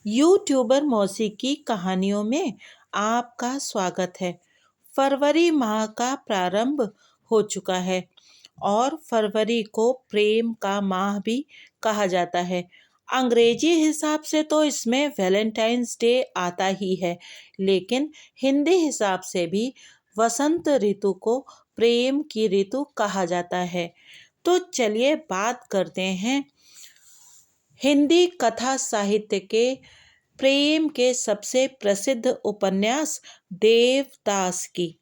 YouTuber मौसी की कहानियों में आपका स्वागत है। फरवरी माह का प्रारंभ हो चुका है और फरवरी को प्रेम का माह भी कहा जाता है। अंग्रेजी हिसाब से तो इसमें वैलेंटाइंस डे आता ही है, लेकिन हिंदी हिसाब से भी वसंत ऋतु को प्रेम की ऋतु कहा जाता है। तो चलिए बात करते हैं हिंदी कथा साहित्य के प्रेम के सबसे प्रसिद्ध उपन्यास देवदास की।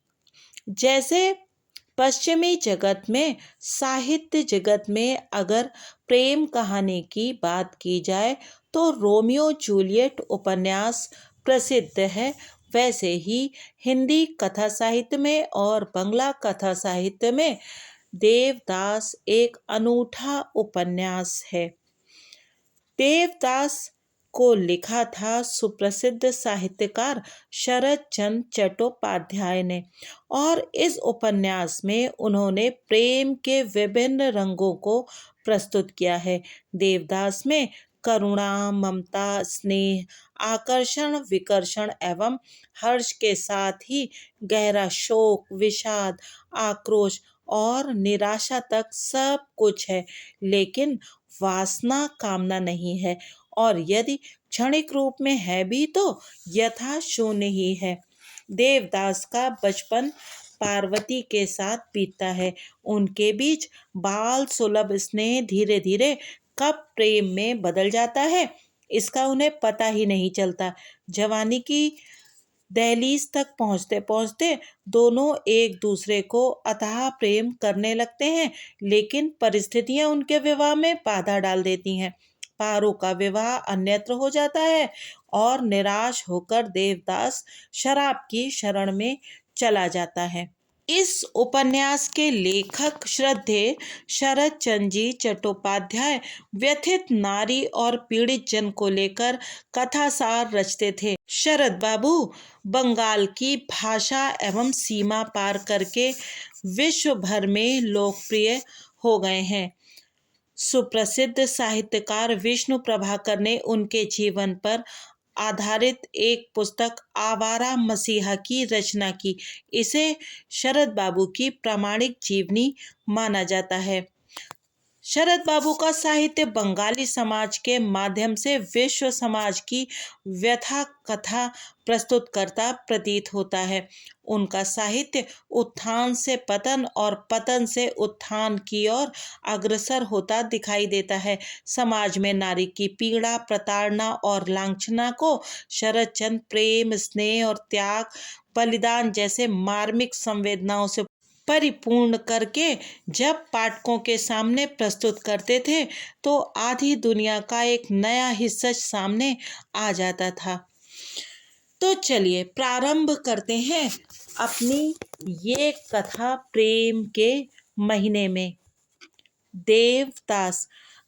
जैसे पश्चिमी जगत में, साहित्य जगत में अगर प्रेम कहानी की बात की जाए तो रोमियो जूलियट उपन्यास प्रसिद्ध है। वैसे ही हिंदी कथा साहित्य में और बंगला कथा साहित्य में देवदास एक अनूठा उपन्यास है। देवदास को लिखा था सुप्रसिद्ध साहित्यकार शरद चंद्र चट्टोपाध्याय ने, और इस उपन्यास में उन्होंने प्रेम के विभिन्न रंगों को प्रस्तुत किया है। देवदास में करुणा, ममता, स्नेह, आकर्षण, विकर्षण एवं हर्ष के साथ ही गहरा शोक, विषाद, आक्रोश और निराशा तक सब कुछ है, लेकिन वासना कामना नहीं है, और यदि क्षणिक रूप में है भी तो यथा शून्य ही है। देवदास का बचपन पार्वती के साथ बीतता है। उनके बीच बाल सुलभ स्नेह धीरे धीरे कब प्रेम में बदल जाता है, इसका उन्हें पता ही नहीं चलता। जवानी की दहलीज तक पहुंचते पहुंचते दोनों एक दूसरे को अथाह प्रेम करने लगते हैं, लेकिन परिस्थितियां उनके विवाह में बाधा डाल देती हैं। पारो का विवाह अन्यत्र हो जाता है और निराश होकर देवदास शराब की शरण में चला जाता है। इस उपन्यास के लेखक श्रद्धेय शरद चंद्र जी चट्टोपाध्याय व्यथित नारी और पीड़ित जन को लेकर कथासार रचते थे। शरद बाबू बंगाल की भाषा एवं सीमा पार करके विश्व भर में लोकप्रिय हो गए हैं। सुप्रसिद्ध साहित्यकार विष्णु प्रभाकर ने उनके जीवन पर आधारित एक पुस्तक आवारा मसीहा की रचना की। इसे शरद बाबू की प्रामाणिक जीवनी माना जाता है। शरद बाबू का साहित्य बंगाली समाज के माध्यम से विश्व समाज की व्यथा कथा प्रस्तुत करता प्रतीत होता है। उनका साहित्य उत्थान से पतन और पतन से उत्थान की ओर अग्रसर होता दिखाई देता है। समाज में नारी की पीड़ा, प्रताड़ना और लांछना को शरद चंद्र प्रेम, स्नेह और त्याग, बलिदान जैसे मार्मिक संवेदनाओं से परिपूर्ण करके जब पाठकों के सामने प्रस्तुत करते थे तो आधी दुनिया का एक नया हिस्सा सामने आ जाता था। तो चलिए प्रारंभ करते हैं अपनी ये कथा प्रेम के महीने में। देवदास।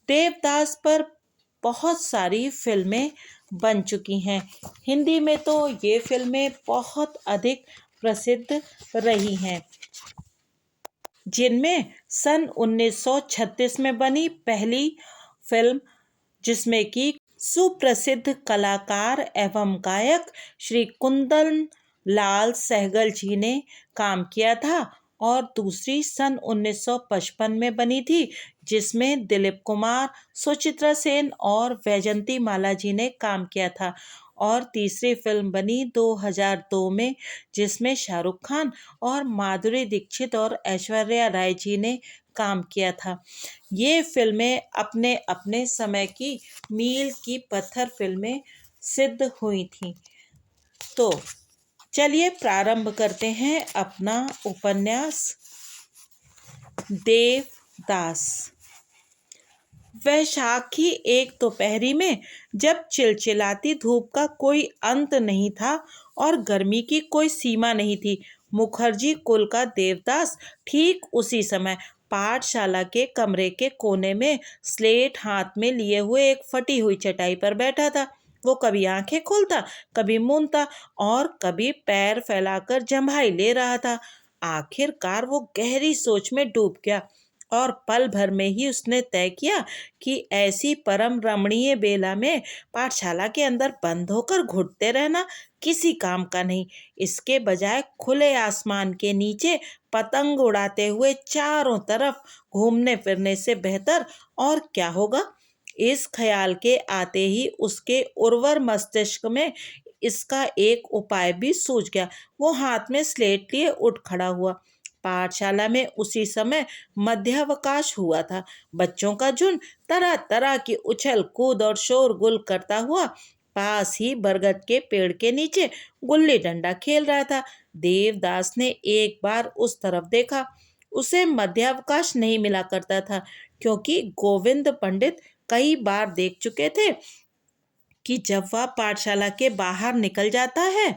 देवदास पर बहुत सारी फिल्में बन चुकी हैं। हिंदी में तो ये फिल्में बहुत अधिक प्रसिद्ध रही हैं, जिनमें सन 1936 में बनी पहली फिल्म, जिसमें कि सुप्रसिद्ध कलाकार एवं गायक श्री कुंदन लाल सहगल जी ने काम किया था, और दूसरी सन 1955 में बनी थी, जिसमें दिलीप कुमार, सुचित्रा सेन और वैजंती माला जी ने काम किया था, और तीसरी फिल्म बनी 2002 में, जिसमें शाहरुख खान और माधुरी दीक्षित और ऐश्वर्या राय जी ने काम किया था। ये फिल्में अपने अपने समय की मील की पत्थर फिल्में सिद्ध हुई थीं। तो चलिए प्रारंभ करते हैं अपना उपन्यास देवदास। वैशाखी एक दोपहरी में, जब चिलचिलाती धूप का कोई अंत नहीं था और गर्मी की कोई सीमा नहीं थी, मुखर्जी कुल का देवदास ठीक उसी समय पाठशाला के कमरे के कोने में स्लेट हाथ में लिए हुए एक फटी हुई चटाई पर बैठा था। वो कभी आंखें खोलता, कभी मूंदता और कभी पैर फैलाकर जम्हाई ले रहा था। आखिरकार वो गहरी सोच में डूब गया और पल भर में ही उसने तय किया कि ऐसी परम रमणीय बेला में पाठशाला के अंदर बंद होकर घुटते रहना किसी काम का नहीं। इसके बजाय खुले आसमान के नीचे पतंग उड़ाते हुए चारों तरफ घूमने फिरने से बेहतर और क्या होगा। इस ख्याल के आते ही उसके उर्वर मस्तिष्क में इसका एक उपाय भी सूझ गया। वो हाथ में स्लेट लिए उठ खड़ा हुआ। पाठशाला में उसी समय मध्यावकाश हुआ था। बच्चों का झुंड तरह तरह की उछल कूद और शोरगुल करता हुआ पास ही बरगद के पेड़ के नीचे गुल्ली डंडा खेल रहा था। देवदास ने एक बार उस तरफ देखा। उसे मध्यावकाश नहीं मिला करता था, क्योंकि गोविंद पंडित कई बार देख चुके थे कि जब वह पाठशाला के बाहर निकल जाता है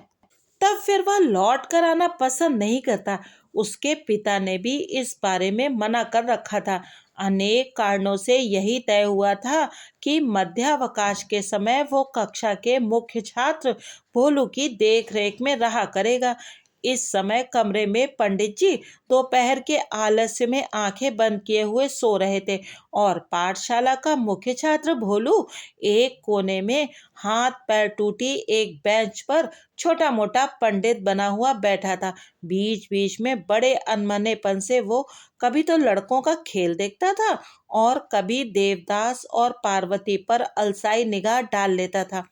तब फिर वह लौट कर आना पसंद नहीं करता। उसके पिता ने भी इस बारे में मना कर रखा था। अनेक कारणों से यही तय हुआ था कि मध्यावकाश के समय वो कक्षा के मुख्य छात्र भोलू की देखरेख में रहा करेगा। इस समय कमरे में पंडित जी दोपहर के आलस्य में आंखें बंद किए हुए सो रहे थे और पाठशाला का मुख्य छात्र भोलू एक कोने में हाथ पैर टूटी एक बेंच पर छोटा मोटा पंडित बना हुआ बैठा था। बीच बीच में बड़े अनमनेपन से वो कभी तो लड़कों का खेल देखता था और कभी देवदास और पार्वती पर अलसाई निगाह डाल लेता था।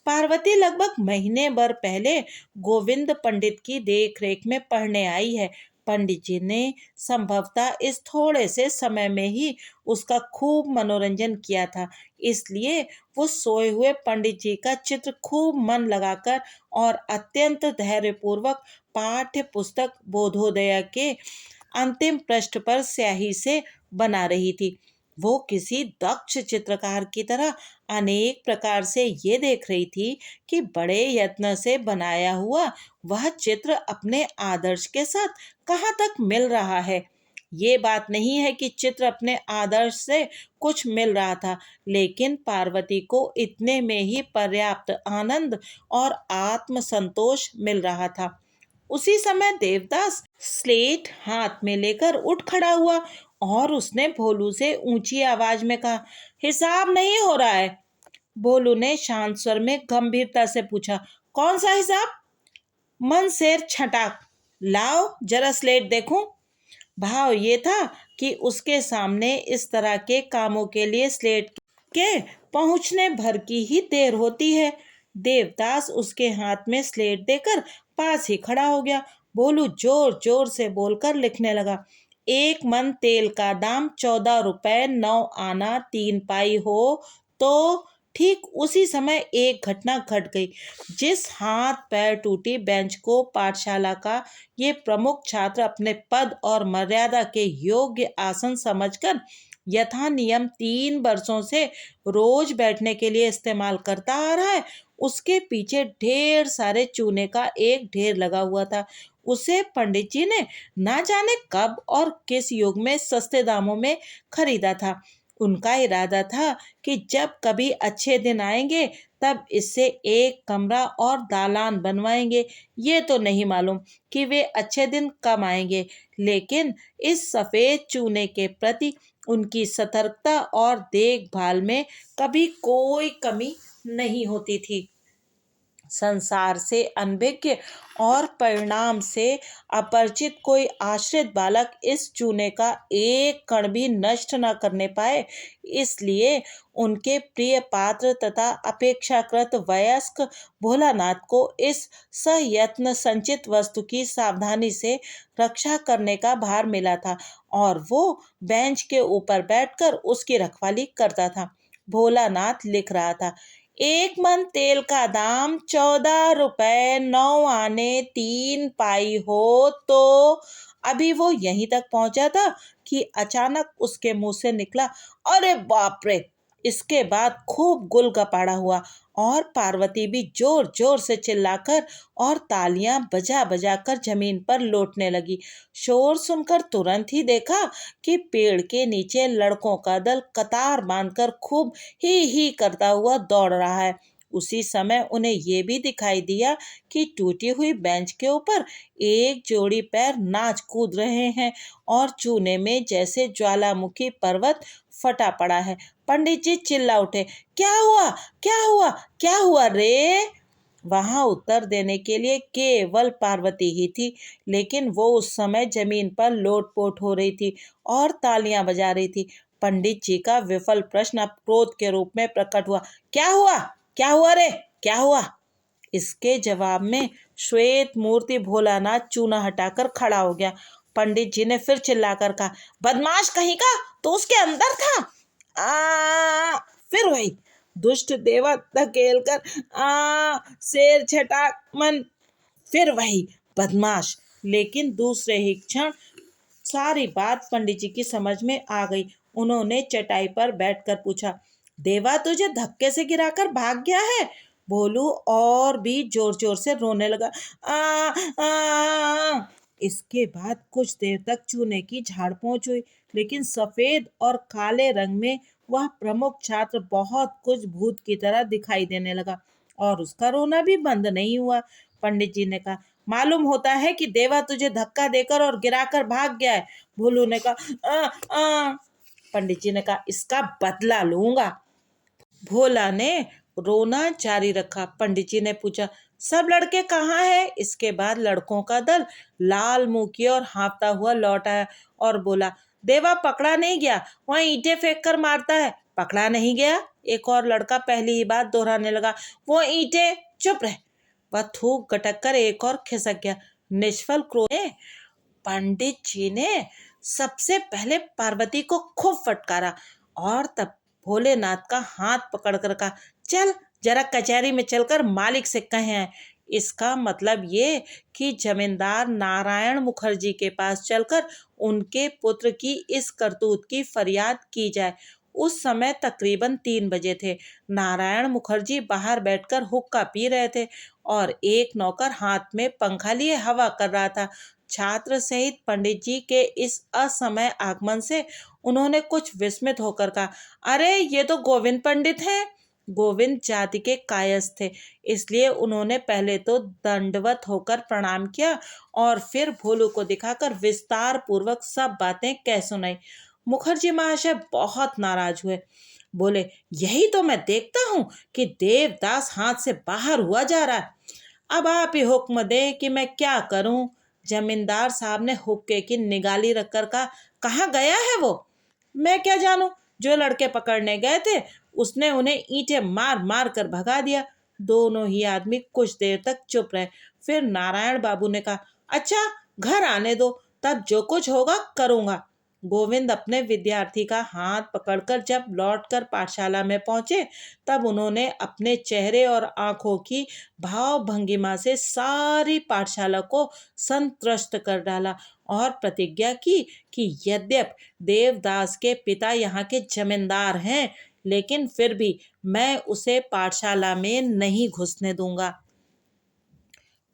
पार्वती लगभग महीने भर पहले गोविंद पंडित की देखरेख में पढ़ने आई है। पंडित जी ने संभवतः इस थोड़े से समय में ही उसका खूब मनोरंजन किया था। इसलिए वो सोए हुए पंडित जी का चित्र खूब मन लगाकर और अत्यंत धैर्यपूर्वक पाठ्य पुस्तक बोधोदय के अंतिम पृष्ठ पर स्याही से बना रही थी। वो किसी दक्ष चित्रकार की तरह अनेक प्रकार से ये देख रही थी कि बड़े यत्न से बनाया हुआ वह चित्र अपने आदर्श के साथ कहाँ तक मिल रहा है। ये बात नहीं है कि चित्र अपने आदर्श से कुछ मिल रहा था, लेकिन पार्वती को इतने में ही पर्याप्त आनंद और आत्मसंतोष मिल रहा था। उसी समय देवदास स्लेट हाथ में लेकर उठ खड़ा हुआ और उसने भोलू से ऊंची आवाज में कहा, हिसाब नहीं हो रहा है। भोलू ने शांत स्वर में गंभीरता से पूछा, कौन सा हिसाब? मन शेर छटाक, लाओ जरा स्लेट देखूं। भाव ये था कि उसके सामने इस तरह के कामों के लिए स्लेट के पहुंचने भर की ही देर होती है। देवदास उसके हाथ में स्लेट देकर पास ही खड़ा हो गया। भोलू जोर जोर से बोलकर लिखने लगा, एक मन तेल का दाम 14 रुपए 9 आना 3 पाई हो। तो ठीक उसी समय एक घटना घट गई। जिस हाथ पैर टूटी बेंच को पाठशाला का ये प्रमुख छात्र अपने पद और मर्यादा के योग्य आसन समझकर यथा नियम 3 वर्षों से रोज बैठने के लिए इस्तेमाल करता आ रहा है, उसके पीछे ढेर सारे चूने का एक ढेर लगा हुआ था। उसे पंडित जी ने ना जाने कब और किस युग में सस्ते दामों में खरीदा था। उनका इरादा था कि जब कभी अच्छे दिन आएंगे तब इससे एक कमरा और दालान बनवाएंगे। ये तो नहीं मालूम कि वे अच्छे दिन कब आएंगे, लेकिन इस सफेद चूने के प्रति उनकी सतर्कता और देखभाल में कभी कोई कमी नहीं होती थी। संसार से अनभिज्ञ और परिणाम से अपरिचित कोई आश्रित बालक इस चूने का एक कण भी नष्ट न करने पाए, इसलिए उनके प्रिय पात्र तथा अपेक्षाकृत वयस्क भोलानाथ को इस सयत्न संचित वस्तु की सावधानी से रक्षा करने का भार मिला था और वो बेंच के ऊपर बैठकर उसकी रखवाली करता था। भोलानाथ लिख रहा था, एक मन तेल का दाम 14 रुपए 9 आने 3 पाई हो। तो अभी वो यहीं तक पहुंचा था कि अचानक उसके मुंह से निकला, अरे बाप रे। इसके बाद खूब गुलगपाड़ा हुआ और पार्वती भी जोर जोर से चिल्लाकर और तालियां बजा बजा कर जमीन पर लौटने लगी। शोर सुनकर तुरंत ही देखा कि पेड़ के नीचे लड़कों का दल कतार बांधकर खूब ही करता हुआ दौड़ रहा है। उसी समय उन्हें ये भी दिखाई दिया कि टूटी हुई बेंच के ऊपर एक जोड़ी पैर नाच कूद रहे हैं और चूने में जैसे ज्वालामुखी पर्वत फटा पड़ा है। पंडित जी चिल्ला उठे, क्या हुआ, क्या हुआ, क्या हुआ रे? वहां उत्तर देने के लिए केवल पार्वती ही थी, लेकिन वो उस समय जमीन पर लोटपोट हो रही थी और तालियां बजा रही थी। पंडित जी का विफल प्रश्न अब क्रोध के रूप में प्रकट हुआ। क्या हुआ, क्या हुआ रे, क्या हुआ? इसके जवाब में श्वेत मूर्ति भोलानाथ चूना हटाकर खड़ा हो गया। पंडित जी ने फिर चिल्लाकर कहा, बदमाश कहीं का, तो उसके अंदर था। फिर वही दुष्ट देवा धकेल कर शेर छटाक मन, फिर वही बदमाश। लेकिन दूसरे ही क्षण सारी बात पंडित जी की समझ में आ गई। उन्होंने चटाई पर बैठकर पूछा, देवा तुझे धक्के से गिराकर भाग गया है? भोलू और भी जोर जोर से रोने लगा। इसके बाद कुछ देर तक चूने की झाड़ पहुंच हुई, लेकिन सफेद और काले रंग में वह प्रमुख छात्र बहुत कुछ भूत की तरह दिखाई देने लगा और उसका रोना भी बंद नहीं हुआ। पंडित जी ने कहा, मालूम होता है कि देवा तुझे धक्का देकर और गिराकर भाग गया है। भोलू ने कहा, पंडित जी ने कहा, इसका बदला लूंगा। भोला ने रोना जारी रखा। पंडित जी ने पूछा, सब लड़के कहाँ हैं? इसके बाद लड़कों का दल लाल मुंह किए और हाँफता हुआ लौट आया और बोला, देवा पकड़ा नहीं गया, वहाँ ईंटें फेंक कर मारता है। पकड़ा नहीं गया? एक और लड़का पहली ही बात दोहराने लगा, वो ईंटें। चुप रहे। वह थूक गटक कर एक और खिसक गया। निष्फल क्रोध में पंडित जी ने सबसे पहले पार्वती को खूब फटकारा और तब भोलेनाथ का हाथ पकड़कर कहा, चल जरा कचहरी में चलकर मालिक से कहें। इसका मतलब ये कि जमींदार नारायण मुखर्जी के पास चलकर उनके पुत्र की इस करतूत की फरियाद की जाए। उस समय तकरीबन 3 बजे थे। नारायण मुखर्जी बाहर बैठकर हुक्का पी रहे थे और एक नौकर हाथ में पंखा लिए हवा कर रहा था। छात्र सहित पंडित जी के इस असमय आगमन से उन्होंने कुछ विस्मित होकर कहा, अरे ये तो गोविंद पंडित हैं। गोविंद जाति के कायस्थ थे, इसलिए उन्होंने पहले तो दंडवत होकर प्रणाम किया और फिर भोलू को दिखाकर विस्तार पूर्वक सब बातें कह सुनाई। मुखर्जी महाशय बहुत नाराज हुए। बोले, यही तो मैं देखता हूँ कि देवदास हाथ से बाहर हुआ जा रहा है। अब आप ही हुक्म दें कि मैं क्या करूं। जमींदार साहब ने हुक्के की निगाली रखकर कहा, कहाँ गया है वो? मैं क्या जानूं, जो लड़के पकड़ने गए थे उसने उन्हें ईंटें मार मार कर भगा दिया। दोनों ही आदमी कुछ देर तक चुप रहे। फिर नारायण बाबू ने कहा, अच्छा घर आने दो, तब जो कुछ होगा करूंगा। गोविंद अपने विद्यार्थी का हाथ पकड़कर जब लौटकर पाठशाला में पहुंचे, तब उन्होंने अपने चेहरे और आंखों की भाव भंगिमा से सारी पाठशाला को संत्रस्त कर डाला और प्रतिज्ञा की कि यद्यपि देवदास के पिता यहाँ के जमींदार हैं, लेकिन फिर भी मैं उसे पाठशाला में नहीं घुसने दूंगा।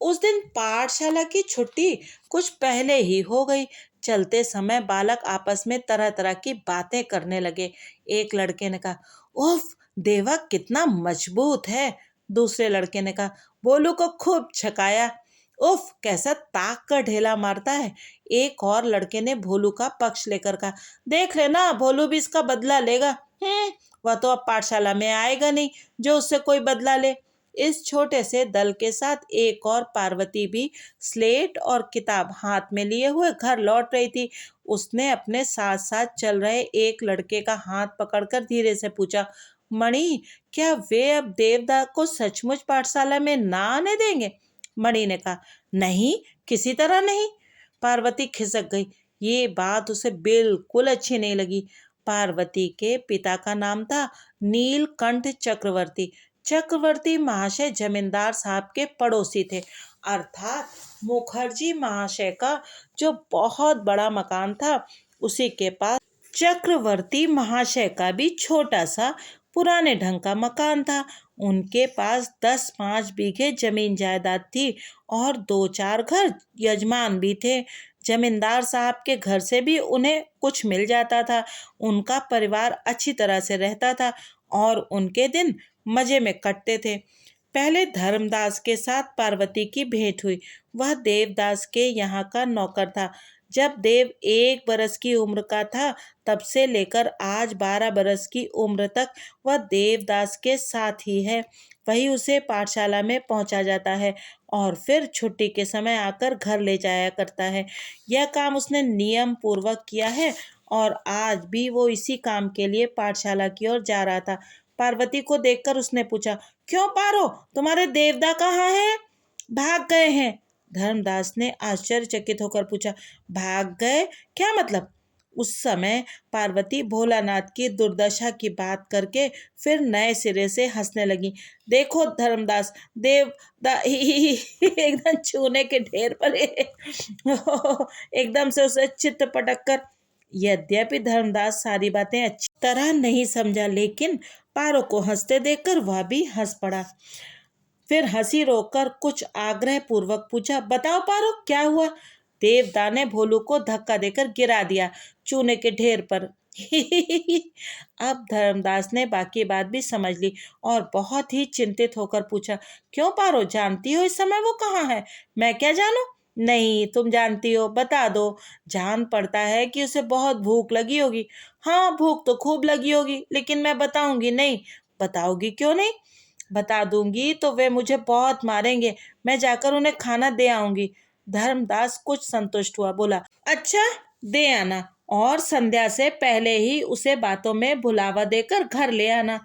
उस दिन पाठशाला की छुट्टी कुछ पहले ही हो गई। चलते समय बालक आपस में तरह तरह की बातें करने लगे। एक लड़के ने कहा, उफ देवा कितना मजबूत है। दूसरे लड़के ने कहा, भोलू को खूब छकाया। उफ कैसा ताक का ढेला मारता है। एक और लड़के ने भोलू का पक्ष लेकर कहा, देख लेना भोलू भी इसका बदला लेगा। वह तो अब पाठशाला में आएगा नहीं जो उससे कोई बदला ले। इस छोटे से दल के साथ एक और पार्वती भी स्लेट और किताब हाथ में लिए हुए घर लौट रही थी। उसने अपने साथ साथ चल रहे एक लड़के का हाथ पकड़कर धीरे से पूछा, मणि क्या वे अब देवदा को सचमुच पाठशाला में ना आने देंगे? मणि ने कहा, नहीं किसी तरह नहीं। पार्वती खिसक गई। ये बात उसे बिल्कुल अच्छी नहीं लगी। पार्वती के पिता का नाम था नीलकंठ चक्रवर्ती। चक्रवर्ती महाशय जमींदार साहब के पड़ोसी थे, अर्थात मुखर्जी महाशय का जो बहुत बड़ा मकान था, उसी के पास चक्रवर्ती महाशय का भी छोटा सा पुराने ढंग का मकान था। उनके पास 10-5 बीघे जमीन जायदाद थी और 2-4 घर यजमान भी थे। जमींदार साहब के घर से भी उन्हें कुछ मिल जाता था। उनका परिवार अच्छी तरह से रहता था और उनके दिन मजे में कटते थे। पहले धर्मदास के साथ पार्वती की भेंट हुई। वह देवदास के यहाँ का नौकर था। जब देव 1 बरस की उम्र का था, तब से लेकर आज 12 बरस की उम्र तक वह देवदास के साथ ही है। वही उसे पाठशाला में पहुंचा जाता है और फिर छुट्टी के समय आकर घर ले जाया करता है। यह काम उसने नियम पूर्वक किया है और आज भी वो इसी काम के लिए पाठशाला की ओर जा रहा था। पार्वती को देखकर उसने पूछा, क्यों पारो, तुम्हारे देवदा कहाँ हैं? भाग गए हैं। धर्मदास ने आश्चर्यचकित होकर पूछा, भाग गए? क्या मतलब? उस समय पार्वती भोलानाथ की दुर्दशा की बात करके फिर नए सिरे से हंसने लगी। देखो धर्मदास, देवदा एकदम चूने के ढेर पर एकदम से उसे चित्त पटक कर। यद्यपि धर्मदास सारी बातें अच्छी तरह नहीं समझा, लेकिन पारो को हंसते देखकर वह भी हंस पड़ा। फिर हंसी रोककर कुछ आग्रह पूर्वक पूछा, बताओ पारो, क्या हुआ? देवदा ने भोलू को धक्का देकर गिरा दिया चूने के ढेर पर। अब धर्मदास ने बाकी बात भी समझ ली और बहुत ही चिंतित होकर पूछा, क्यों पारो, जानती हो इस समय वो कहाँ है? मैं क्या जानूं? नहीं, तुम जानती हो, बता दो। जान पड़ता है कि उसे बहुत भूख लगी होगी। हाँ, भूख तो खूब लगी होगी, लेकिन मैं बताऊंगी नहीं। बताओगी क्यों नहीं? बता दूंगी तो वे मुझे बहुत मारेंगे। मैं जाकर उन्हें खाना दे आऊंगी। धर्मदास कुछ संतुष्ट हुआ, बोला, अच्छा, दे आना और संध्या से पहले ही उसे बातों में भुलावा देकर घर ले आना।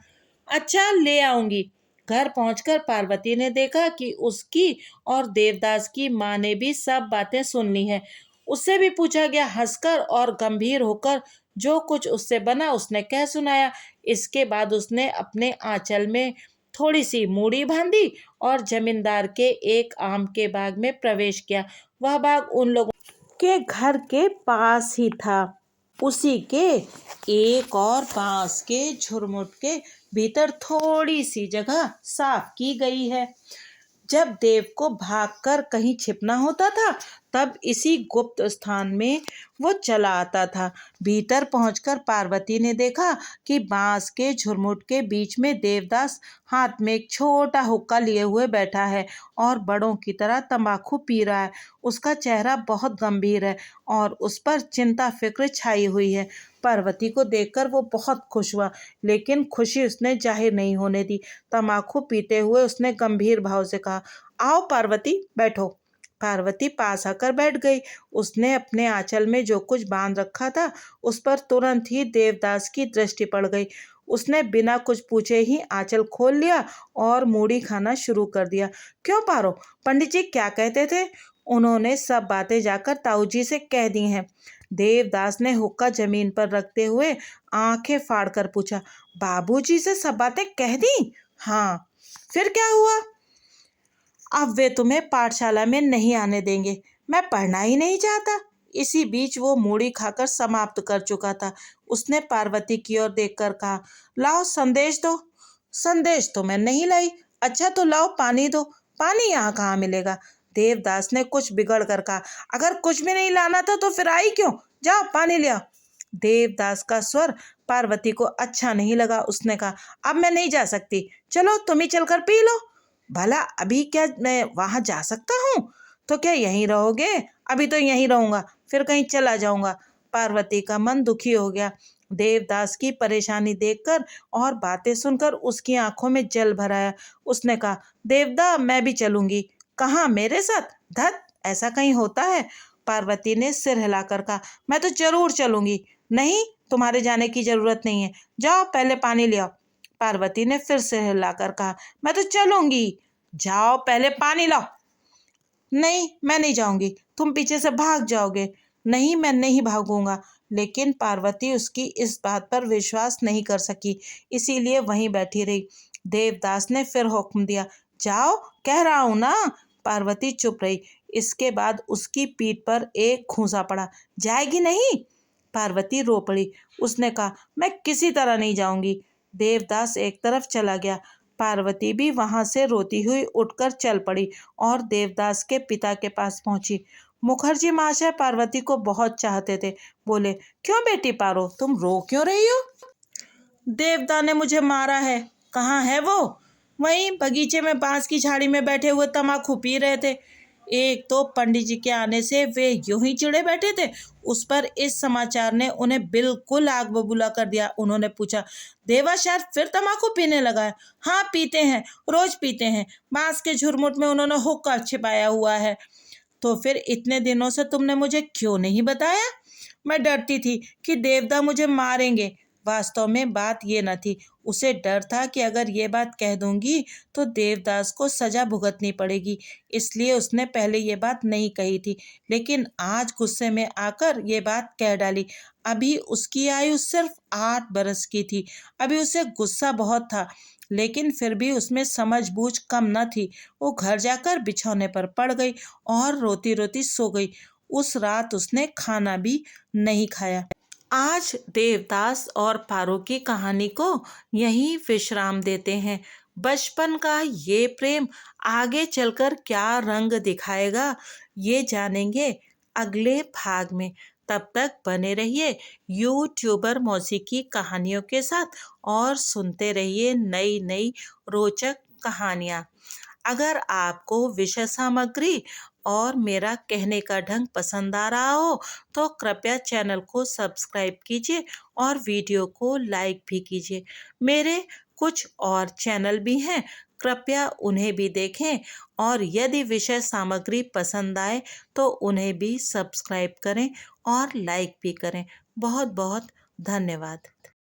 अच्छा, ले आऊंगी। घर पहुंचकर पार्वती ने देखा कि उसकी और देवदास की माँ ने भी सब बातें सुन ली हैं। उससे भी पूछा गया। हंसकर और गंभीर होकर जो कुछ उससे बना उसने कह सुनाया। इसके बाद उसने अपने आंचल में थोड़ी सी मूड़ी बांधी और जमींदार के एक आम के बाग में प्रवेश किया। वह बाग उन लोगों के घर के पास ही था। उसी के एक और बांस के झुरमुट के भीतर थोड़ी सी जगह साफ की गई है। जब देव को भागकर कहीं छिपना होता था, तब इसी गुप्त स्थान में वो चला आता था। भीतर पहुंचकर पार्वती ने देखा कि बांस के झुरमुट के बीच में देवदास हाथ में एक छोटा हुक्का लिए हुए बैठा है और बड़ों की तरह तंबाकू पी रहा है। उसका चेहरा बहुत गंभीर है और उस पर चिंता फिक्र छाई हुई है। पार्वती को देखकर वो बहुत खुश हुआ, लेकिन खुशी उसने जाहिर नहीं होने दी। तंबाकू पीते हुए उसने गंभीर भाव से कहा, आओ पार्वती, बैठो। पार्वती पास आकर बैठ गई। उसने अपने आंचल में जो कुछ बांध रखा था उस पर तुरंत ही देवदास की दृष्टि पड़ गई। उसने बिना कुछ पूछे ही आंचल खोल लिया और मूढ़ी खाना शुरू कर दिया। क्यों पारो, पंडित जी क्या कहते थे? उन्होंने सब बातें जाकर ताऊ जी से कह दी हैं। देवदास ने हुक्का जमीन पर रखते हुए आंखें फाड़कर पूछा, बाबूजी से सब बातें कह दी? हाँ। फिर क्या हुआ? अब वे तुम्हें पाठशाला में नहीं आने देंगे। मैं पढ़ना ही नहीं चाहता। इसी बीच वो मूढ़ी खाकर समाप्त कर चुका था। उसने पार्वती की ओर देखकर कहा, लाओ संदेश दो। संदेश तो मैं नहीं लाई। अच्छा तो लाओ पानी दो। पानी यहाँ कहाँ मिलेगा? देवदास ने कुछ बिगड़ कर कहा, अगर कुछ भी नहीं लाना था तो फिर आई क्यों? जाओ पानी ले आओ। देवदास का स्वर पार्वती को अच्छा नहीं लगा। उसने कहा, अब मैं नहीं जा सकती, चलो तुम ही चलकर पी लो। भला अभी क्या मैं वहां जा सकता हूँ? तो क्या यहीं रहोगे? अभी तो यहीं रहूंगा, फिर कहीं चला जाऊंगा। पार्वती का मन दुखी हो गया। देवदास की परेशानी देखकर और बातें सुनकर उसकी आंखों में जल भर आया। उसने कहा, देवदा, मैं भी चलूंगी। कहाँ, मेरे साथ? धत, ऐसा कहीं होता है? पार्वती ने सिर हिलाकर कहा, मैं तो जरूर चलूंगी। नहीं, तुम्हारे जाने की जरूरत नहीं है। जाओ पहले पानी ले आओ। पार्वती ने फिर सिर हिलाकर कहा, मैं तो चलूंगी। जाओ पहले पानी लाओ। नहीं, मैं नहीं जाऊंगी, तुम पीछे से भाग जाओगे। नहीं, मैं नहीं भागूंगा। लेकिन पार्वती उसकी इस बात पर विश्वास नहीं कर सकी, इसीलिए वहीं बैठी रही। देवदास ने फिर हुक्म दिया, जाओ, कह रहा हूं ना। पार्वती चुप रही। इसके बाद उसकी पीठ पर एक घूंसा पड़ा। जाएगी नहीं? पार्वती रो पड़ी। उसने कहा, मैं किसी तरह नहीं जाऊंगी। देवदास एक तरफ चला गया। पार्वती भी वहां से रोती हुई उठकर चल पड़ी और देवदास के पिता के पास पहुंची। मुखर्जी महाशय पार्वती को बहुत चाहते थे। बोले, क्यों बेटी पारो, तुम रो क्यों रही हो? देवदा ने मुझे मारा है। कहाँ है वो? वहीं बगीचे में बांस की झाड़ी में बैठे हुए तम्बाकू पी रहे थे। एक तो पंडित जी के आने से वे यूं ही चिढ़े बैठे थे, उस पर इस समाचार ने उन्हें बिल्कुल आग बबूला कर दिया। उन्होंने पूछा, देवाशर फिर तम्बाकू पीने लगा है? हाँ पीते हैं, रोज पीते हैं। बांस के झुरमुट में उन्होंने हुक्का छिपाया हुआ है। तो फिर इतने दिनों से तुमने मुझे क्यों नहीं बताया? मैं डरती थी कि देवता मुझे मारेंगे। वास्तव में बात ये न थी, उसे डर था कि अगर ये बात कह दूंगी तो देवदास को सजा भुगतनी पड़ेगी, इसलिए उसने पहले ये बात नहीं कही थी। लेकिन आज गुस्से में आकर ये बात कह डाली। अभी उसकी आयु सिर्फ 8 बरस की थी। अभी उसे गुस्सा बहुत था, लेकिन फिर भी उसमें समझबूझ कम न थी। वो घर जाकर बिछौने पर पड़ गई और रोती रोती सो गई। उस रात उसने खाना भी नहीं खाया। आज देवदास और पारो की कहानी को यहीं विश्राम देते हैं। बचपन का ये प्रेम आगे चलकर क्या रंग दिखाएगा, ये जानेंगे अगले भाग में। तब तक बने रहिए यूट्यूबर मौसी की कहानियों के साथ और सुनते रहिए नई नई रोचक कहानियाँ। अगर आपको विषय सामग्री और मेरा कहने का ढंग पसंद आ रहा हो तो कृपया चैनल को सब्सक्राइब कीजिए और वीडियो को लाइक भी कीजिए। मेरे कुछ और चैनल भी हैं, कृपया उन्हें भी देखें और यदि विषय सामग्री पसंद आए तो उन्हें भी सब्सक्राइब करें और लाइक भी करें। बहुत बहुत धन्यवाद।